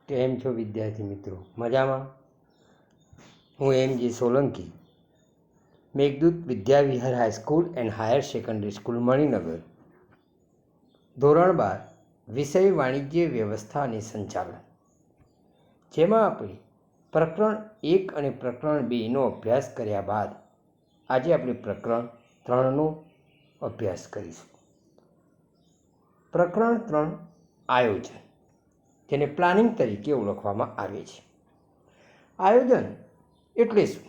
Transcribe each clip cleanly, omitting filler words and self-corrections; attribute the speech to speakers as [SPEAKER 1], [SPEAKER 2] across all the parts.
[SPEAKER 1] કેમ છો વિદ્યાર્થી મિત્રો? મજામાં? હું M G. Solanki, Meghdoot Vidyavihar high school and higher secondary school Maninagar, ધોરણ 12, વિષય વાણિજ્ય વ્યવસ્થા અને સંચાલન, જેમાં આપણે પ્રકરણ 1 અને પ્રકરણ 2નો અભ્યાસ કર્યા બાદ આજે આપણે પ્રકરણ 3નો અભ્યાસ કરીશું. પ્રકરણ 3 આયોજન, જેને પ્લાનિંગ તરીકે ઓળખવામાં આવે છે. આયોજન એટલે શું?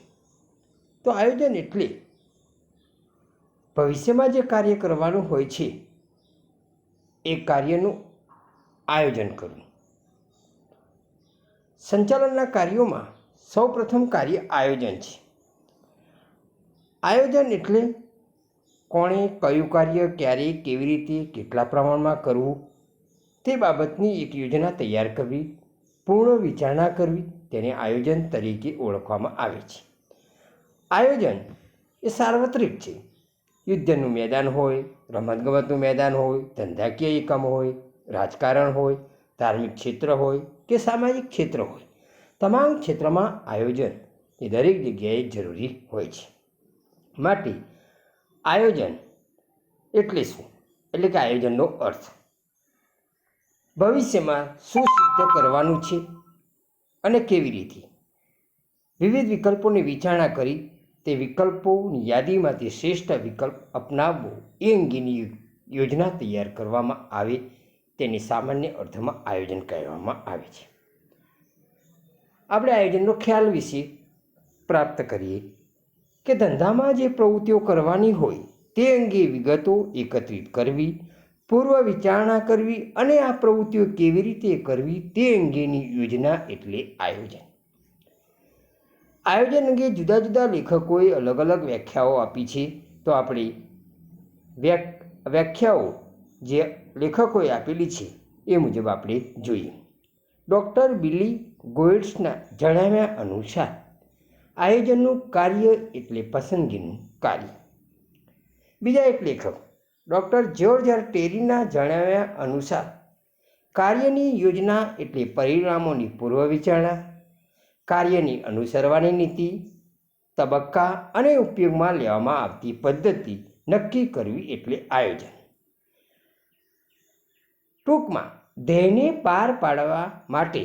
[SPEAKER 1] તો આયોજન એટલે ભવિષ્યમાં જે કાર્ય કરવાનું હોય છે એ કાર્યનું આયોજન કરવું. સંચાલનના કાર્યોમાં સૌપ્રથમ કાર્ય આયોજન છે. આયોજન એટલે કોણે કયું કાર્ય ક્યારે કેવી રીતે કેટલા પ્રમાણમાં કરવું તે બાબતની એક યોજના તૈયાર કરવી, પૂર્ણ વિચારણા કરવી, તેને આયોજન તરીકે ઓળખવામાં આવે છે. આયોજન એ સાર્વત્રિક છે. યુદ્ધનું મેદાન હોય, રમતગમતનું મેદાન હોય, ધંધાકીય એકમ હોય, રાજકારણ હોય, ધાર્મિક ક્ષેત્ર હોય કે સામાજિક ક્ષેત્ર હોય, તમામ ક્ષેત્રમાં આયોજન એ દરેક જગ્યાએ જરૂરી હોય છે. માટે આયોજન એટલે શું? એટલે કે આયોજનનો અર્થ ભવિષ્યમાં શું સિદ્ધ કરવાનું છે અને કેવી રીતે વિવિધ વિકલ્પોની વિચારણા કરી તે વિકલ્પોની યાદીમાંથી શ્રેષ્ઠ વિકલ્પ અપનાવવો એ અંગેની યોજના તૈયાર કરવામાં આવે તેને સામાન્ય અર્થમાં આયોજન કહેવામાં આવે છે. આપણે આયોજનનો ખ્યાલ વિશે પ્રાપ્ત કરીએ કે ધંધામાં જે પ્રવૃત્તિઓ કરવાની હોય તે અંગે વિગતો એકત્રિત કરવી, પૂર્વ વિચારણા કરવી અને આ પ્રવૃત્તિઓ કેવી રીતે કરવી તે અંગેની યોજના એટલે આયોજન. આયોજન અંગે જુદા જુદા લેખકોએ અલગ અલગ વ્યાખ્યાઓ આપી છે. તો આપણે વ્યાખ્યાઓ જે લેખકોએ આપેલી છે એ મુજબ આપણે જોઈએ. ડૉક્ટર બિલી ગોયટ્સના જણાવ્યા અનુસાર આયોજનનું કાર્ય એટલે પસંદગીનું કાર્ય. બીજા એક લેખક ડૉક્ટર જ્યોર્જ આર ટેરીના જણાવ્યા અનુસાર કાર્યની યોજના એટલે પરિણામોની પૂર્વ વિચારણા, કાર્યની અનુસરવાની નીતિ, તબક્કા અને ઉપયોગમાં લેવામાં આવતી પદ્ધતિ નક્કી કરવી એટલે આયોજન. ટૂંકમાં ધ્યેયને પાર પાડવા માટે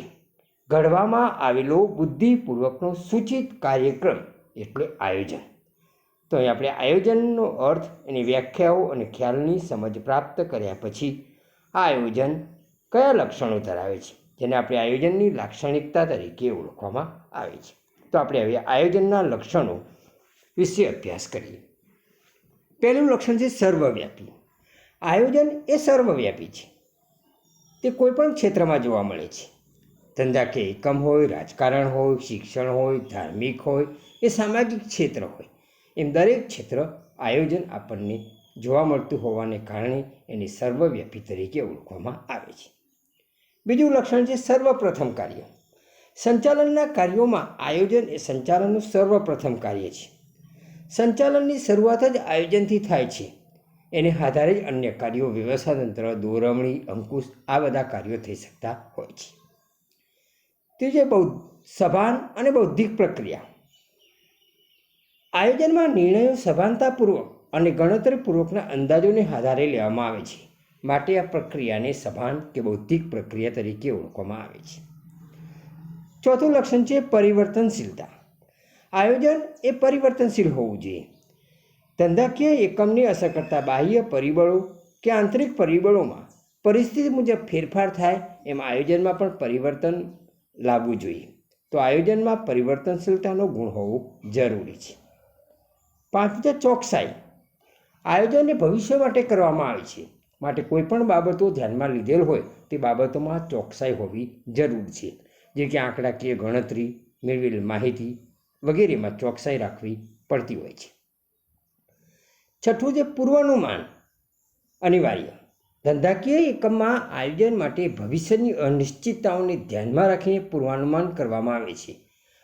[SPEAKER 1] ઘડવામાં આવેલો બુદ્ધિપૂર્વકનો સૂચિત કાર્યક્રમ એટલે આયોજન. તો અહીં આપણે આયોજનનો અર્થ, એની વ્યાખ્યાઓ અને ખ્યાલની સમજ પ્રાપ્ત કર્યા પછી આ આયોજન કયા લક્ષણો ધરાવે છે જેને આપણે આયોજનની લાક્ષણિકતા તરીકે ઓળખવામાં આવે છે. તો આપણે હવે આયોજનના લક્ષણો વિશે અભ્યાસ કરીએ. પહેલું લક્ષણ છે સર્વવ્યાપી. આયોજન એ સર્વવ્યાપી છે. તે કોઈપણ ક્ષેત્રમાં જોવા મળે છે. ધંધાકીય એકમ હોય, રાજકારણ હોય, શિક્ષણ હોય, ધાર્મિક હોય કે સામાજિક ક્ષેત્ર હોય, એમ દરેક ક્ષેત્ર આયોજન આપણને જોવા મળતું હોવાને કારણે એને સર્વવ્યાપી તરીકે ઓળખવામાં આવે છે. બીજું લક્ષણ છે સર્વપ્રથમ કાર્ય. સંચાલનના કાર્યોમાં આયોજન એ સંચાલનનું સર્વપ્રથમ કાર્ય છે. સંચાલનની શરૂઆત જ આયોજનથી થાય છે. એને આધારે જ અન્ય કાર્યો, વ્યવસ્થાતંત્ર, દોરવણી, અંકુશ આ બધા કાર્યો થઈ શકતા હોય છે. ત્રીજું સભાન અને બૌદ્ધિક પ્રક્રિયા. આયોજનમાં નિર્ણયો સભાનતાપૂર્વક અને ગણતરીપૂર્વકના અંદાજોને આધારે લેવામાં આવે છે. માટે આ પ્રક્રિયાને સભાન કે બૌદ્ધિક પ્રક્રિયા તરીકે ઓળખવામાં આવે છે. ચોથું લક્ષણ છે પરિવર્તનશીલતા. આયોજન એ પરિવર્તનશીલ હોવું જોઈએ. ધંધાકીય એકમને અસર કરતા બાહ્ય પરિબળો કે આંતરિક પરિબળોમાં પરિસ્થિતિ મુજબ ફેરફાર થાય એમ આયોજનમાં પણ પરિવર્તન લાવવું જોઈએ. તો આયોજનમાં પરિવર્તનશીલતાનો ગુણ હોવો જરૂરી છે. પાંચમું છે ચોકસાઈ. આયોજન એ ભવિષ્ય માટે કરવામાં આવે છે. માટે કોઈ પણ બાબતો ધ્યાનમાં લીધેલ હોય તે બાબતોમાં ચોકસાઈ હોવી જરૂર છે. જે કે આંકડાકીય ગણતરી, મેળવેલ માહિતી વગેરેમાં ચોકસાઈ રાખવી પડતી હોય છે. છઠ્ઠું છે પૂર્વાનુમાન અનિવાર્ય. ધંધાકીય એકમમાં આયોજન માટે ભવિષ્યની અનિશ્ચિતતાઓને ધ્યાનમાં રાખીને પૂર્વાનુમાન કરવામાં આવે છે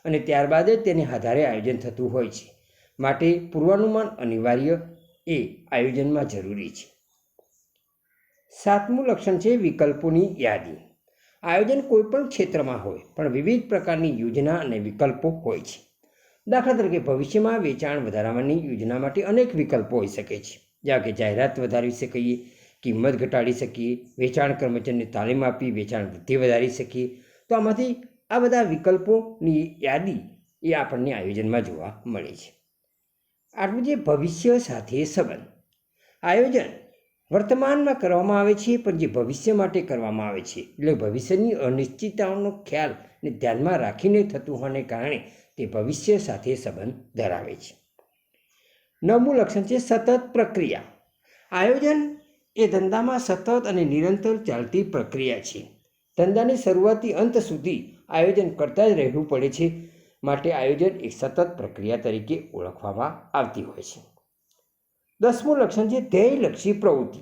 [SPEAKER 1] અને ત્યારબાદ જ તેને આધારે આયોજન થતું હોય છે. માટે પૂર્વાનુમાન અનિવાર્ય એ આયોજનમાં જરૂરી છે. સાતમું લક્ષણ છે વિકલ્પોની યાદી. આયોજન કોઈપણ ક્ષેત્રમાં હોય પણ વિવિધ પ્રકારની યોજના અને વિકલ્પો હોય છે. દાખલા તરીકે ભવિષ્યમાં વેચાણ વધારવાની યોજના માટે અનેક વિકલ્પો હોઈ શકે છે. જેવા કે જાહેરાત વધારી શકીએ, કિંમત ઘટાડી શકીએ, વેચાણ કર્મચારીને તાલીમ આપી વેચાણ વૃદ્ધિ વધારી શકીએ. તો આમાંથી આ બધા વિકલ્પોની યાદી એ આપણને આયોજનમાં જોવા મળે છે. આટલું જે ભવિષ્ય સાથે સંબંધ. આયોજન વર્તમાનમાં કરવામાં આવે છે પણ જે ભવિષ્ય માટે કરવામાં આવે છે, એટલે ભવિષ્યની અનિશ્ચિતતાઓનો ખ્યાલને ધ્યાનમાં રાખીને થતું હોવાને કારણે તે ભવિષ્ય સાથે સંબંધ ધરાવે છે. 9મું લક્ષણ છે સતત પ્રક્રિયા. આયોજન એ ધંધામાં સતત અને નિરંતર ચાલતી પ્રક્રિયા છે. ધંધાની શરૂઆતથી અંત સુધી આયોજન કરતા જ રહેવું પડે છે. માટે આયોજન એક સતત પ્રક્રિયા તરીકે ઓળખવામાં આવતી હોય છે. 10મું લક્ષણ છે ધ્યેયલક્ષી પ્રવૃત્તિ.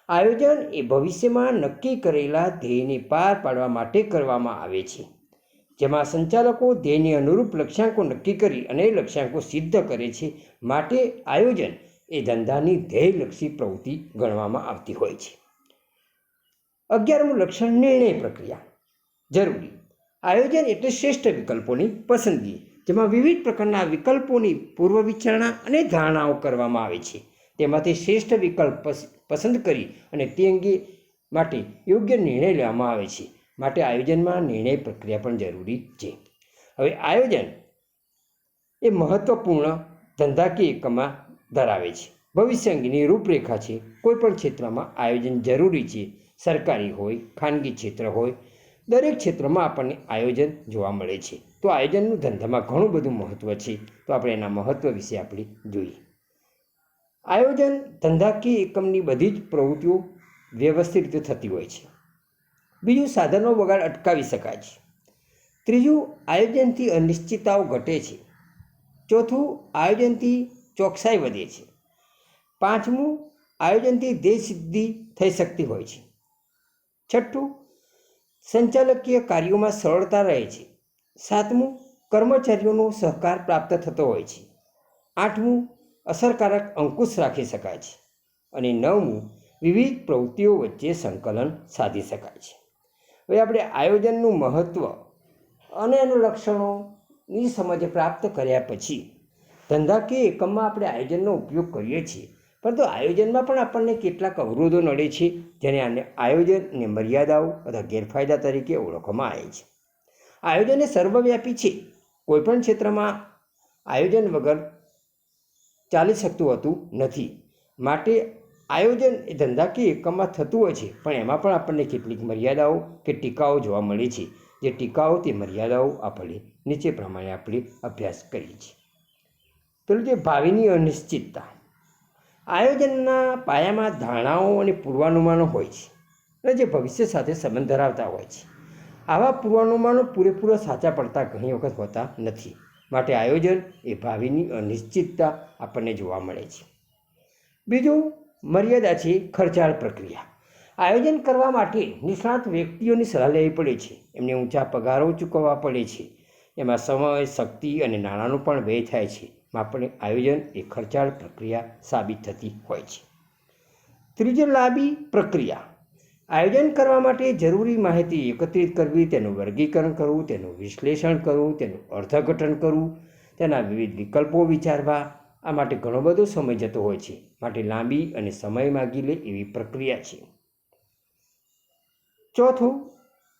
[SPEAKER 1] આયોજન એ ભવિષ્યમાં નક્કી કરેલા ધ્યેયને પાર પાડવા માટે કરવામાં આવે છે, જેમાં સંચાલકો ધ્યેયને અનુરૂપ લક્ષ્યાંકો નક્કી કરી અને લક્ષ્યાંકો સિદ્ધ કરે છે. માટે આયોજન એ ધંધાની ધ્યેયલક્ષી પ્રવૃત્તિ ગણવામાં આવતી હોય છે. 11મું લક્ષણ નિર્ણય પ્રક્રિયા. જરૂરી. આયોજન એટલે શ્રેષ્ઠ વિકલ્પોની પસંદગી, જેમાં વિવિધ પ્રકારના વિકલ્પોની પૂર્વ વિચારણા અને ધારણાઓ કરવામાં આવે છે. તેમાંથી શ્રેષ્ઠ વિકલ્પ પસંદ કરી અને તે અંગે માટે યોગ્ય નિર્ણય લેવામાં આવે છે. માટે આયોજનમાં નિર્ણય પ્રક્રિયા પણ જરૂરી છે. હવે આયોજન એ મહત્વપૂર્ણ ધંધાકીય એકમમાં ધરાવે છે. ભવિષ્ય અંગેની રૂપરેખા છે. કોઈપણ ક્ષેત્રમાં આયોજન જરૂરી છે. સરકારી હોય, ખાનગી ક્ષેત્ર હોય, દરેક ક્ષેત્રમાં આપણને આયોજન જોવા મળે છે. તો આયોજનનું ધંધામાં ઘણું બધું મહત્ત્વ છે. તો આપણે એના મહત્ત્વ વિશે આપણે જોઈએ. આયોજન ધંધાકીય એકમની બધી જ પ્રવૃત્તિઓ વ્યવસ્થિત રીતે થતી હોય છે. બીજું, સાધનો બગાડ અટકાવી શકાય છે. ત્રીજું, આયોજનથી અનિશ્ચિતતાઓ ઘટે છે. ચોથું, આયોજનથી ચોકસાઈ વધે છે. 5મું, આયોજનથી ધ્યેય સિદ્ધિ થઈ શકતી હોય છે. 6ઠું, સંચાલકીય કાર્યોમાં સરળતા રહે છે. 7મું, કર્મચારીઓનો સહકાર પ્રાપ્ત થતો હોય છે. 8મું, અસરકારક અંકુશ રાખી શકાય છે. અને 9મું, વિવિધ પ્રવૃત્તિઓ વચ્ચે સંકલન સાધી શકાય છે. હવે આપણે આયોજનનું મહત્ત્વ અને એના લક્ષણોની સમજ પ્રાપ્ત કર્યા પછી ધંધાકીય એકમમાં આપણે આયોજનનો ઉપયોગ કરીએ છીએ, પરંતુ આયોજનમાં પણ આપણને કેટલાક અવરોધો નડે છે, જેને આયોજનની મર્યાદાઓ અથવા ગેરફાયદા તરીકે ઓળખવામાં આવે છે. આયોજન એ સર્વવ્યાપી છે. કોઈપણ ક્ષેત્રમાં આયોજન વગર ચાલી શકતું હોતું નથી. માટે આયોજન એ ધંધાકીય એકમમાં થતું હોય છે, પણ એમાં પણ આપણને કેટલીક મર્યાદાઓ કે ટીકાઓ જોવા મળે છે. જે ટીકાઓ તે મર્યાદાઓ આપણે નીચે પ્રમાણે આપણે અભ્યાસ કરીએ છીએ. પેલું જે ભાવિની અનિશ્ચિતતા. આયોજનના પાયામાં ધારણાઓ અને પૂર્વાનુમાનો હોય છે, અને જે ભવિષ્ય સાથે સંબંધ ધરાવતા હોય છે. આવા પૂર્વાનુમાનો પૂરેપૂરા સાચા પડતા ઘણી વખત હોતા નથી. માટે આયોજન એ ભાવિની અનિશ્ચિતતા આપણને જોવા મળે છે. બીજું, મર્યાદા છે ખર્ચાળ પ્રક્રિયા. આયોજન કરવા માટે નિષ્ણાત વ્યક્તિઓની સલાહ લેવી પડે છે. એમને ઊંચા પગારો ચૂકવવા પડે છે. એમાં સમય, શક્તિ અને નાણાંનો પણ વ્યય થાય છે. આપણે આયોજન એ ખર્ચાળ પ્રક્રિયા સાબિત થતી હોય છે. ત્રીજું, લાંબી પ્રક્રિયા. આયોજન કરવા માટે જરૂરી માહિતી એકત્રિત કરવી, તેનું વર્ગીકરણ કરવું, તેનું વિશ્લેષણ કરવું, તેનું અર્થઘટન કરવું, તેના વિવિધ વિકલ્પો વિચારવા, આ માટે ઘણો બધો સમય જતો હોય છે. માટે લાંબી અને સમય માગી લે એવી પ્રક્રિયા છે. ચોથું,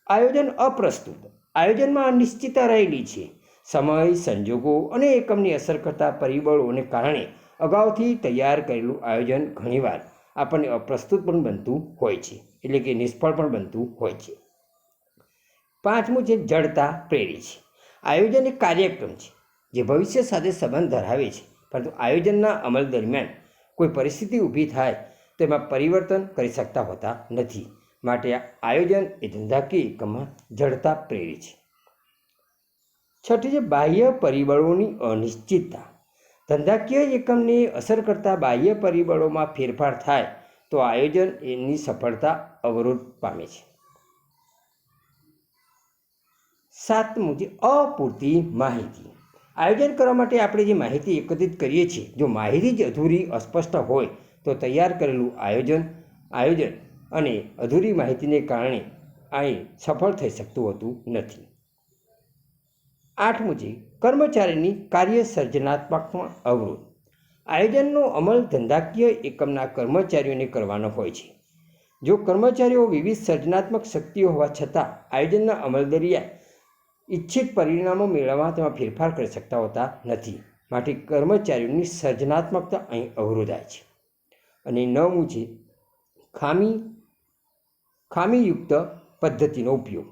[SPEAKER 1] આયોજન અપ્રસ્તુત. આયોજનમાં અનિશ્ચિતતા રહેલી છે. સમય, સંજોગો અને એકમની અસર કરતા પરિબળોને કારણે અગાઉથી તૈયાર કરેલું આયોજન ઘણીવાર આપણને અપ્રસ્તુત પણ બનતું હોય છે, એટલે કે નિષ્ફળ પણ બનતું હોય છે. 5મું છે જડતા પ્રેરી છે. આયોજન એક કાર્યક્રમ છે જે ભવિષ્ય સાથે સંબંધ ધરાવે છે, પરંતુ આયોજનના અમલ દરમિયાન કોઈ પરિસ્થિતિ ઊભી થાય તો એમાં પરિવર્તન કરી શકતા હોતા નથી. માટે આયોજન એ ધંધાકીય એકમમાં જડતા પ્રેરી છે. 6ઠી છે બાહ્ય પરિબળોની અનિશ્ચિતતા. ધંધાકીય એકમને અસર કરતા બાહ્ય પરિબળોમાં ફેરફાર થાય તો આયોજન એની સફળતા અવરોધ પામે છે. 7મું છે અપૂરતી માહિતી. આયોજન કરવા માટે આપણે જે માહિતી એકત્રિત કરીએ છીએ, જો માહિતી જ અધૂરી, અસ્પષ્ટ હોય તો તૈયાર કરેલું આયોજન અને અધૂરી માહિતીને કારણે અહીં સફળ થઈ શકતું હોતું નથી. 8મું છે કર્મચારીની કાર્ય સર્જનાત્મકમાં અવરોધ. આયોજનનો અમલ ધંધાકીય એકમના કર્મચારીઓને કરવાનો હોય છે. જો કર્મચારીઓ વિવિધ સર્જનાત્મક શક્તિઓ હોવા છતાં આયોજનના અમલ દરમિયાન ઈચ્છિત પરિણામો મેળવવા તેમાં ફેરફાર કરી શકતા હોતા નથી, માટે કર્મચારીઓની સર્જનાત્મકતા અહીં અવરોધાય છે. અને 9મું છે ખામીયુક્ત પદ્ધતિનો ઉપયોગ.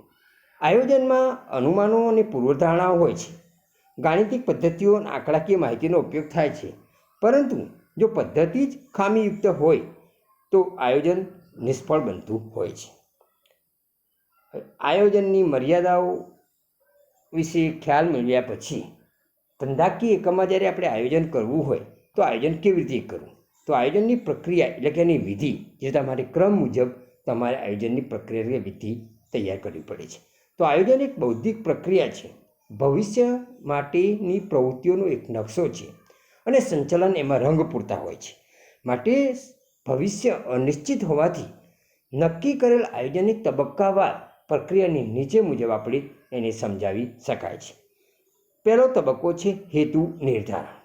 [SPEAKER 1] આયોજનમાં અનુમાનો અને પૂર્વધારણાઓ હોય છે. ગાણિતિક પદ્ધતિઓ અને આંકડાકીય માહિતીનો ઉપયોગ થાય છે, પરંતુ જો પદ્ધતિ જ ખામીયુક્ત હોય તો આયોજન નિષ્ફળ બનતું હોય છે. આયોજનની મર્યાદાઓ વિશે ખ્યાલ મેળવ્યા પછી ધંધાકીય એકમમાં જ્યારે આપણે આયોજન કરવું હોય તો આયોજન કેવી રીતે કરવું? તો આયોજનની પ્રક્રિયા એટલે કે એની વિધિ, જે તમારે ક્રમ મુજબ તમારે આયોજનની પ્રક્રિયા વિધિ તૈયાર કરવી પડે છે. તો આયોજન એક બૌદ્ધિક પ્રક્રિયા છે, ભવિષ્ય માટેની પ્રવૃત્તિઓનો એક નકશો છે અને સંચાલન એમાં રંગ પૂરતા હોય છે. માટે ભવિષ્ય અનિશ્ચિત હોવાથી નક્કી કરેલ આયોજનિક તબક્કાવાર પ્રક્રિયાની નીચે મુજબ આપણે એને સમજાવી શકાય છે. પહેલો તબક્કો છે હેતુ નિર્ધારણ.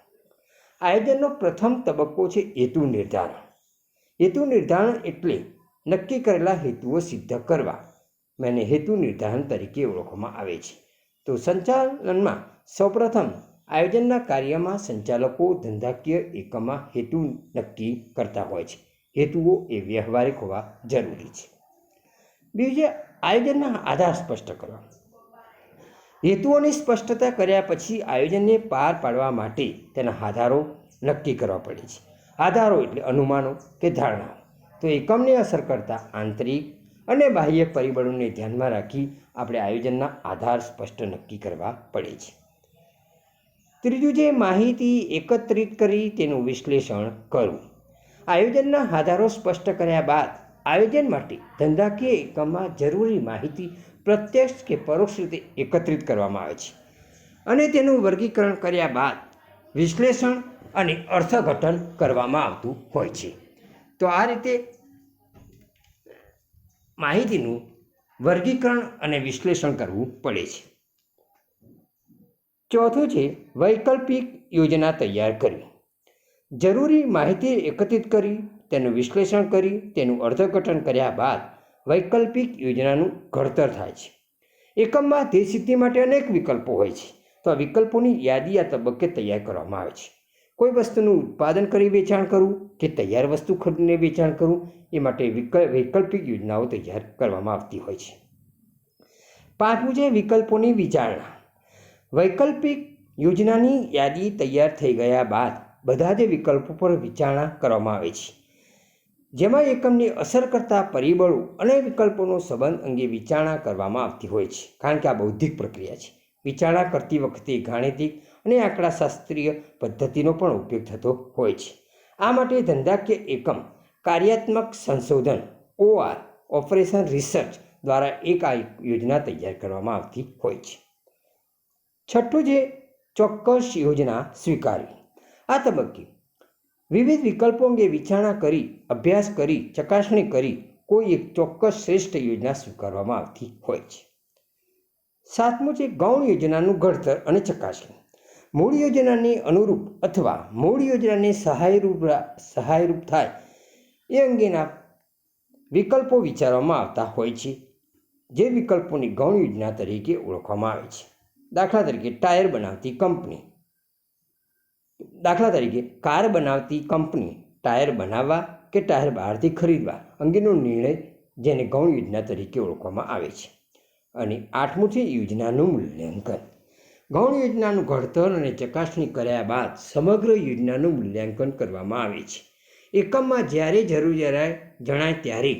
[SPEAKER 1] આયોજનનો પ્રથમ તબક્કો છે હેતુ નિર્ધારણ. હેતુ નિર્ધારણ એટલે નક્કી કરેલા હેતુઓ સિદ્ધ કરવા, મને હેતુ નિર્ધારણ તરીકે ઓળખવામાં આવે છે. તો સંચાલનમાં સૌપ્રથમ આયોજનના કાર્યમાં સંચાલકો ધંધાકીય એકમમાં હેતુ નક્કી કરતા હોય છે. હેતુઓ એ વ્યવહારિક હોવા જરૂરી છે. બીજું છે આયોજનના આધાર સ્પષ્ટ કરવા. હેતુઓની સ્પષ્ટતા કર્યા પછી આયોજનને પાર પાડવા માટે તેના આધારો નક્કી કરવા પડે છે. આધારો એટલે અનુમાનો કે ધારણાઓ. તો એકમને અસર કરતા આંતરિક અને બાહ્ય પરિબળોને ધ્યાનમાં રાખી આપણે આયોજનના આધાર સ્પષ્ટ નક્કી કરવા પડે છે. ત્રીજું છે માહિતી એકત્રિત કરી તેનું વિશ્લેષણ કરવું. આયોજનના આધારો સ્પષ્ટ કર્યા બાદ આયોજન માટે ધંધાકીય એકમમાં જરૂરી માહિતી પ્રત્યક્ષ કે પરોક્ષ રીતે એકત્રિત કરવામાં આવે છે અને તેનું વર્ગીકરણ કર્યા બાદ વિશ્લેષણ અને અર્થઘટન કરવામાં આવતું હોય છે. તો આ રીતે માહિતીનું વર્ગીકરણ અને વિશ્લેષણ કરવું પડે છે. ચોથું છે વૈકલ્પિક યોજના તૈયાર કરવી. જરૂરી માહિતી એકત્રિત કરી તેનું વિશ્લેષણ કરી તેનું અર્થઘટન કર્યા બાદ વૈકલ્પિક યોજનાનું ઘડતર થાય છે. એકમમાં ધ્યેય સિદ્ધિ માટે અનેક વિકલ્પો હોય છે, તો આ વિકલ્પોની યાદી આ તબક્કે તૈયાર કરવામાં આવે છે. કોઈ વસ્તુનું ઉત્પાદન કરી વેચાણ કરવું કે તૈયાર વસ્તુ ખરીદીને વેચાણ કરવું, એ માટે વૈકલ્પિક યોજનાઓ તૈયાર કરવામાં આવતી હોય છે. 5મું છે વિકલ્પોની વિચારણા. વૈકલ્પિક યોજનાની યાદી તૈયાર થઈ ગયા બાદ બધા જ વિકલ્પો પર વિચારણા કરવામાં આવે છે, જેમાં એકમને અસર કરતા પરિબળો અને વિકલ્પોનો સંબંધ અંગે વિચારણા કરવામાં આવતી હોય છે. કારણ કે આ બૌદ્ધિક પ્રક્રિયા છે. વિચારણા કરતી વખતે ગાણિતિક અને આંકડાશાસ્ત્રીય પદ્ધતિનો પણ ઉપયોગ થતો હોય છે. આ માટે ધંધાકીય એકમ કાર્યાત્મક સંશોધન OR ઓપરેશન રિસર્ચ દ્વારા એક આ યોજના તૈયાર કરવામાં આવતી હોય છે. 6ઠું છે ચોક્કસ યોજના સ્વીકારવી. આ તબક્કે વિવિધ વિકલ્પો અંગે વિચારણા કરી, અભ્યાસ કરી, ચકાસણી કરી કોઈ એક ચોક્કસ શ્રેષ્ઠ યોજના સ્વીકારવામાં આવતી હોય છે. 7મું છે ગૌણ યોજનાનું ઘડતર અને ચકાસણી. મૂળ યોજનાને અનુરૂપ અથવા મૂળ યોજનાને સહાયરૂપ થાય એ અંગેના વિકલ્પો વિચારવામાં આવતા હોય છે, જે વિકલ્પોની ગૌણ યોજના તરીકે ઓળખવામાં આવે છે. દાખલા તરીકે કાર બનાવતી કંપની ટાયર બનાવવા કે ટાયર બહારથી ખરીદવા અંગેનો નિર્ણય, જેને ગૌણ યોજના તરીકે ઓળખવામાં આવે છે. અને 8મું છે યોજનાનું મૂલ્યાંકન. ગૌણ યોજનાનું ઘડતર અને ચકાસણી કર્યા બાદ સમગ્ર યોજનાનું મૂલ્યાંકન કરવામાં આવે છે. એકમમાં જ્યારે જરૂર જણાય ત્યારે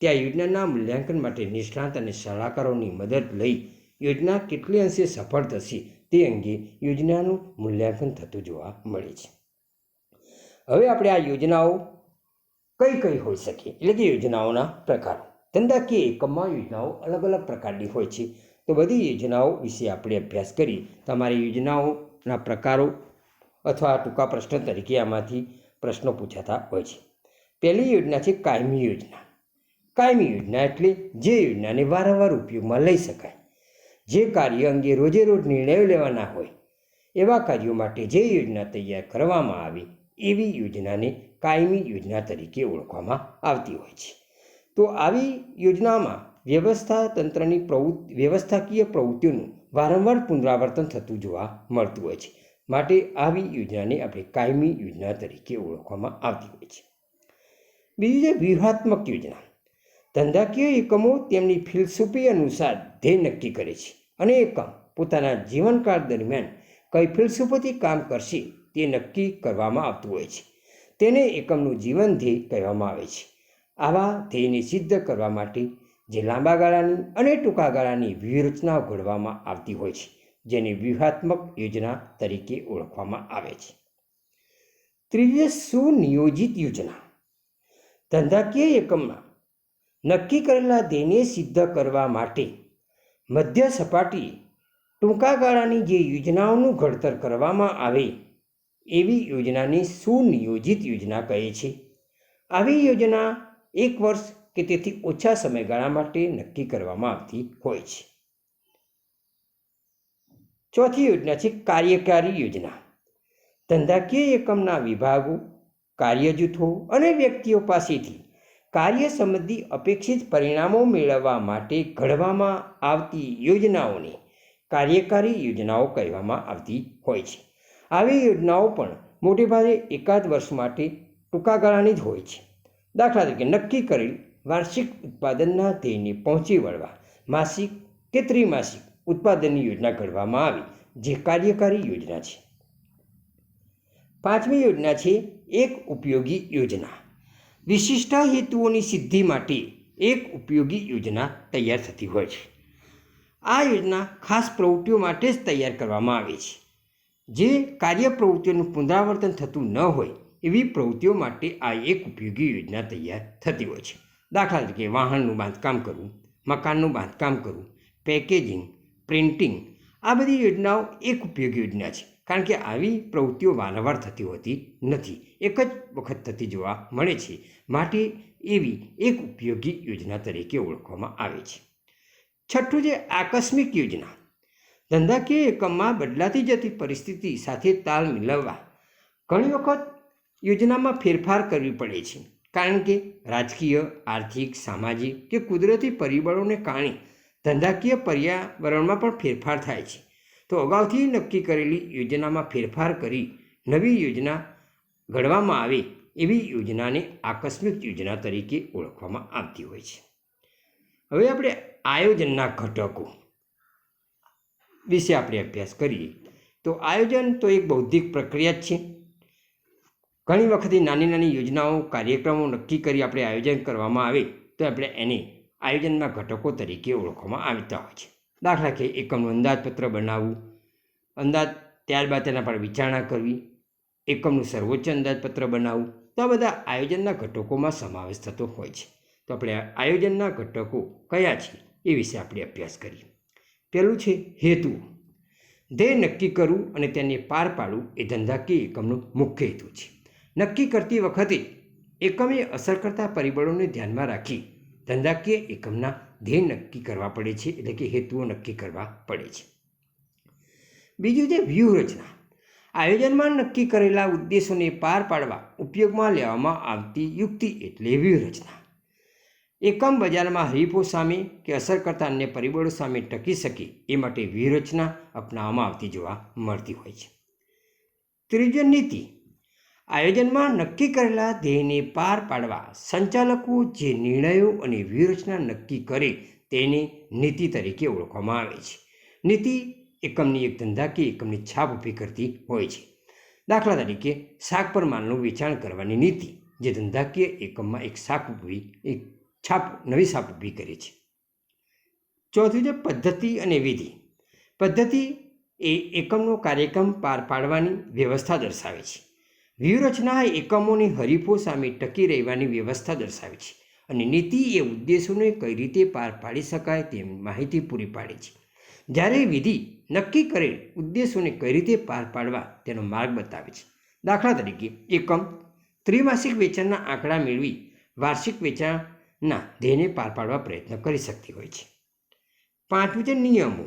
[SPEAKER 1] ત્યાં યોજનાના મૂલ્યાંકન માટે નિષ્ણાત અને સલાહકારોની મદદ લઈ યોજના કેટલી અંશે સફળ થશે તે અંગે યોજનાનું મૂલ્યાંકન થતું જોવા મળે છે. હવે આપણે આ યોજનાઓ કઈ હોઈ શકે, એટલે કે યોજનાઓના પ્રકારો. ધંધાકીય એકમમાં યોજનાઓ અલગ અલગ પ્રકારની હોય છે, તો બધી યોજનાઓ વિશે આપણે અભ્યાસ કરી. તમારી યોજનાઓના પ્રકારો અથવા ટૂંકા પ્રશ્ન તરીકે આમાંથી પ્રશ્નો પૂછાતા હોય છે. પહેલી યોજના છે કાયમી યોજના. કાયમી યોજના એટલે જે યોજનાને વારંવાર ઉપયોગમાં લઈ શકાય. જે કાર્ય અંગે રોજે રોજ નિર્ણયો લેવાના હોય એવા કાર્યો માટે જે યોજના તૈયાર કરવામાં આવે એવી યોજનાને કાયમી યોજના તરીકે ઓળખવામાં આવતી હોય છે. તો આવી યોજનામાં વ્યવસ્થાકીય પ્રવૃત્તિઓનું વારંવાર પુનરાવર્તન થતું જોવા મળતું હોય છે. માટે આવી યોજનાને આપણે કાયમી યોજના તરીકે ઓળખવામાં આવતી હોય છે. બીજું છે વ્યૂહાત્મક યોજના. ધંધાકીય એકમો તેમની ફિલસૂફી અનુસાર ધ્યેય નક્કી કરે છે અને એકમ પોતાના જીવનકાળ દરમિયાન કઈ ફિલસૂફીથી કામ કરશે તે નક્કી કરવામાં આવતું હોય છે. તેને એકમનું જીવન ધ્યેય કહેવામાં આવે છે. આવા ધ્યેયને સિદ્ધ કરવા માટે જે લાંબા ગાળાની અને ટૂંકા ગાળાની વ્યૂહરચનાઓ ઘડવામાં આવતી હોય છે જેને વ્યૂહાત્મક યોજના તરીકે ઓળખવામાં આવે છે. ત્રીજું, સુનિયોજિત યોજના. ધંધાકીય એકમમાં નક્કી કરેલા ધ્યેયને સિદ્ધ કરવા માટે મધ્ય સપાટીએ ટૂંકા ગાળાની જે યોજનાઓનું ઘડતર કરવામાં આવે એવી યોજનાને સુનિયોજિત યોજના કહે છે. આવી યોજના 1 વર્ષ કે તેથી ઓછા સમયગાળા માટે નક્કી કરવામાં આવતી હોય છે. ચોથી યોજના છે કાર્યકારી યોજના. ધંધાકીય એકમના વિભાગો, કાર્યજૂથો અને વ્યક્તિઓ પાસેથી કાર્ય સંબંધી અપેક્ષિત પરિણામો મેળવવા માટે ઘડવામાં આવતી યોજનાઓને કાર્યકારી યોજનાઓ કહેવામાં આવતી હોય છે. આવી યોજનાઓ પણ મોટેભાગે એકાદ વર્ષ માટે ટૂંકા ગાળાની જ હોય છે. દાખલા તરીકે નક્કી કરેલ વાર્ષિક ઉત્પાદનના ધ્યેયને પહોંચી વળવા માસિક કે ત્રિમાસિક ઉત્પાદનની યોજના ઘડવામાં આવે જે કાર્યકારી યોજના છે. પાંચમી યોજના છે એક ઉપયોગી યોજના. વિશિષ્ટ હેતુઓની સિદ્ધિ માટે એક ઉપયોગી યોજના તૈયાર થતી હોય છે. આ યોજના ખાસ પ્રવૃત્તિઓ માટે જ તૈયાર કરવામાં આવે છે. જે કાર્ય પ્રવૃત્તિઓનું પુનરાવર્તન થતું ન હોય એવી પ્રવૃત્તિઓ માટે આ એક ઉપયોગી યોજના તૈયાર થતી હોય છે. દાખલા તરીકે વાહનનું બાંધકામ કરવું, મકાનનું બાંધકામ કરવું, પેકેજિંગ, પ્રિન્ટિંગ, આ બધી યોજનાઓ એક ઉપયોગી યોજના છે. કારણ કે આવી પ્રવૃત્તિઓ વારંવાર થતી હોતી નથી, એક જ વખત થતી જોવા મળે છે. માટે એવી એક ઉપયોગી યોજના તરીકે ઓળખવામાં આવે છે. છઠ્ઠું છે આકસ્મિક યોજના. ધંધાકીય એકમમાં બદલાતી જતી પરિસ્થિતિ સાથે તાલ મિલાવવા ઘણી વખત યોજનામાં ફેરફાર કરવી પડે છે. કારણ કે રાજકીય, આર્થિક, સામાજિક કે કુદરતી પરિબળોને કારણે ધંધાકીય પર્યાવરણમાં પણ ફેરફાર થાય છે. તો અગાઉથી નક્કી કરેલી યોજનામાં ફેરફાર કરી નવી યોજના ઘડવામાં આવે એવી યોજનાને આકસ્મિક યોજના તરીકે ઓળખવામાં આવતી હોય છે. હવે આપણે આયોજનના ઘટકો વિશે અભ્યાસ કરીએ તો આયોજન તો એક બૌદ્ધિક પ્રક્રિયા જ છે. ઘણી વખતે નાની નાની યોજનાઓ, કાર્યક્રમો નક્કી કરી આપણે આયોજન કરવામાં આવે તો આપણે એને આયોજનના ઘટકો તરીકે ઓળખવામાં આવતા હોય છે. દાખલા કે એકમનું અંદાજપત્ર બનાવવું, ત્યારબાદ તેના પર વિચારણા કરવી, એકમનું સર્વોચ્ચ અંદાજપત્ર બનાવવું, તો આ બધા આયોજનના ઘટકોમાં સમાવેશ થતો હોય છે. તો આપણે આયોજનના ઘટકો કયા છે એ વિશે આપણે અભ્યાસ કરીએ. પહેલું છે હેતુ. ધ્યેય નક્કી કરવું અને તેને પાર પાડવું એ ધંધાકીય એકમનો મુખ્ય હેતુ છે. નક્કી કરતી વખતે એકમે અસર કરતા પરિબળોને ધ્યાનમાં રાખી ધંધાકીય એકમના ધ્યેય નક્કી કરવા પડે છે, એટલે કે હેતુઓ નક્કી કરવા પડે છે. બીજું છે વ્યૂહરચના. આયોજનમાં નક્કી કરેલા ઉદ્દેશોને પાર પાડવા ઉપયોગમાં લેવામાં આવતી યુક્તિ એટલે વ્યૂહરચના. એકમ બજારમાં હરીફો સામે કે અસર કરતા અન્ય પરિબળો સામે ટકી શકે એ માટે વ્યૂહરચના અપનાવવામાં આવતી જોવા મળતી હોય છે. ત્રીજું, નીતિ. આયોજનમાં નક્કી કરેલા ધ્યેયને પાર પાડવા સંચાલકો જે નિર્ણયો અને વ્યૂહરચના નક્કી કરે તેને નીતિ તરીકે ઓળખવામાં આવે છે. નીતિ એકમની એક ધંધાકીય એકમની છાપ ઊભી કરતી હોય છે. દાખલા તરીકે શાક પર માલનું વેચાણ કરવાની નીતિ જે ધંધાકીય એકમમાં એક નવી છાપ ઊભી કરે છે. ચોથું છે પદ્ધતિ અને વિધિ. પદ્ધતિ એ એકમનો કાર્યક્રમ પાર પાડવાની વ્યવસ્થા દર્શાવે છે. વ્યૂહરચના એકમોની હરીફો સામે ટકી રહેવાની વ્યવસ્થા દર્શાવે છે અને નીતિ એ ઉદ્દેશોને કઈ રીતે પાર પાડી શકાય તેમ માહિતી પૂરી પાડે છે. જ્યારે વિધિ નક્કી કરેલ ઉદ્દેશોને કઈ રીતે પાર પાડવા તેનો માર્ગ બતાવે છે. દાખલા તરીકે એકમ ત્રિમાસિક વેચાણના આંકડા મેળવી વાર્ષિક વેચાણ ધ્યેયને પાર પાડવા પ્રયત્ન કરી શકતી હોય છે. 5મું છે નિયમો.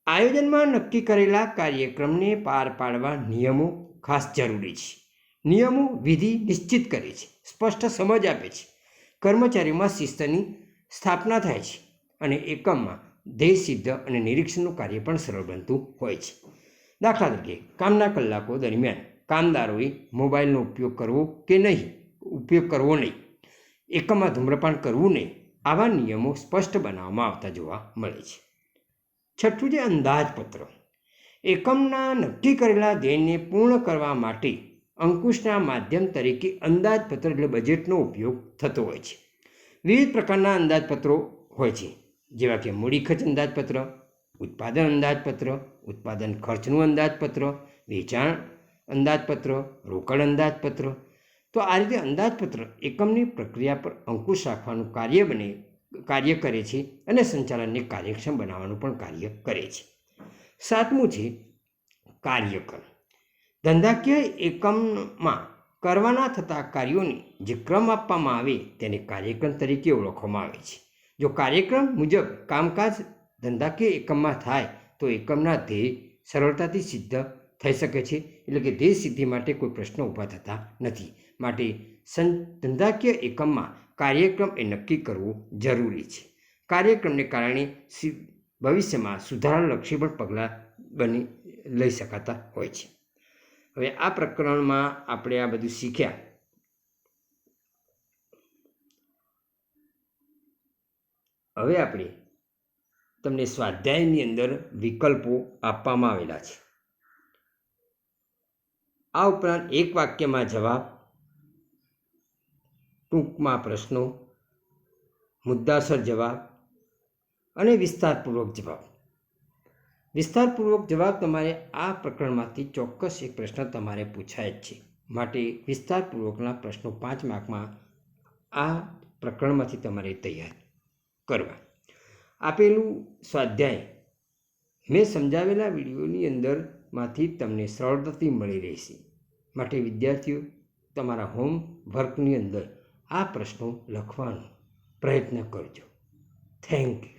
[SPEAKER 1] આયોજનમાં નક્કી કરેલા કાર્યક્રમને પાર પાડવા નિયમો ખાસ જરૂરી છે. નિયમો વિધિ નિશ્ચિત કરે છે, સ્પષ્ટ સમજ આપે છે, કર્મચારીઓમાં શિસ્તની સ્થાપના થાય છે અને એકમમાં ધ્યેય સિદ્ધ અને નિરીક્ષણનું કાર્ય પણ સરળ બનતું હોય છે. દાખલા તરીકે કામના કલાકો દરમિયાન કામદારોએ મોબાઈલનો ઉપયોગ કરવો નહીં, એકમમાં ધૂમ્રપાન કરવું નહીં, આવા નિયમો સ્પષ્ટ બનાવવામાં આવતા જોવા મળે છે. 6મું છે અંદાજપત્ર. એકમના નક્કી કરેલા ધ્યેયને પૂર્ણ કરવા માટે અંકુશના માધ્યમ તરીકે અંદાજપત્ર એટલે બજેટનો ઉપયોગ થતો હોય છે. વિવિધ પ્રકારના અંદાજપત્રો હોય છે, જેવા કે મૂડી ખર્ચ અંદાજપત્ર, ઉત્પાદન અંદાજપત્ર, ઉત્પાદન ખર્ચનું અંદાજપત્ર, વેચાણ અંદાજપત્ર, રોકડ અંદાજપત્ર. તો આ રીતે અંદાજપત્ર એકમની પ્રક્રિયા પર અંકુશ રાખવાનું કાર્ય કરે છે અને સંચાલનને કાર્યક્ષમ બનાવવાનું પણ કાર્ય કરે છે. 7મું છે કાર્યક્રમ. ધંધાકીય એકમમાં કરવાના થતા કાર્યોને જે ક્રમ આપવામાં આવે તેને કાર્યક્રમ તરીકે ઓળખવામાં આવે છે. જો કાર્યક્રમ મુજબ કામકાજ ધંધાકીય એકમમાં થાય તો એકમના ધ્યેય સરળતાથી સિદ્ધ થઈ શકે છે, એટલે કે ધ્યેય સિદ્ધિ માટે કોઈ પ્રશ્નો ઊભા થતા નથી. માટે ધંધાકીય એકમમાં કાર્યક્રમ એ નક્કી કરવું જરૂરી છે. કાર્યક્રમને કારણે ભવિષ્યમાં સુધારાલક્ષી પણ પગલાં લઈ શકાતા હોય છે. હવે આ પ્રકરણમાં આપણે આ બધું શીખ્યા. હવે આપણે તમને સ્વાધ્યાયની અંદર વિકલ્પો આપવામાં આવેલા છે. આ ઉપરાંત એક વાક્યમાં જવાબ, ટૂંકમાં પ્રશ્નો, મુદ્દાસર જવાબ અને વિસ્તારપૂર્વક જવાબ. વિસ્તારપૂર્વક જવાબ તમારે આ પ્રકરણમાંથી ચોક્કસ એક પ્રશ્ન તમારે પૂછાય જ છે. માટે વિસ્તારપૂર્વકના પ્રશ્નો 5 માર્કમાં આ પ્રકરણમાંથી તમારે તૈયાર કરવા. આપેલું સ્વાધ્યાય મેં સમજાવેલા વિડીયોની અંદરમાંથી તમને સરળતાથી મળી રહેશે. માટે વિદ્યાર્થીઓ તમારા હોમવર્કની અંદર આ પ્રશ્નો લખવાનો પ્રયત્ન કરજો. Thank you.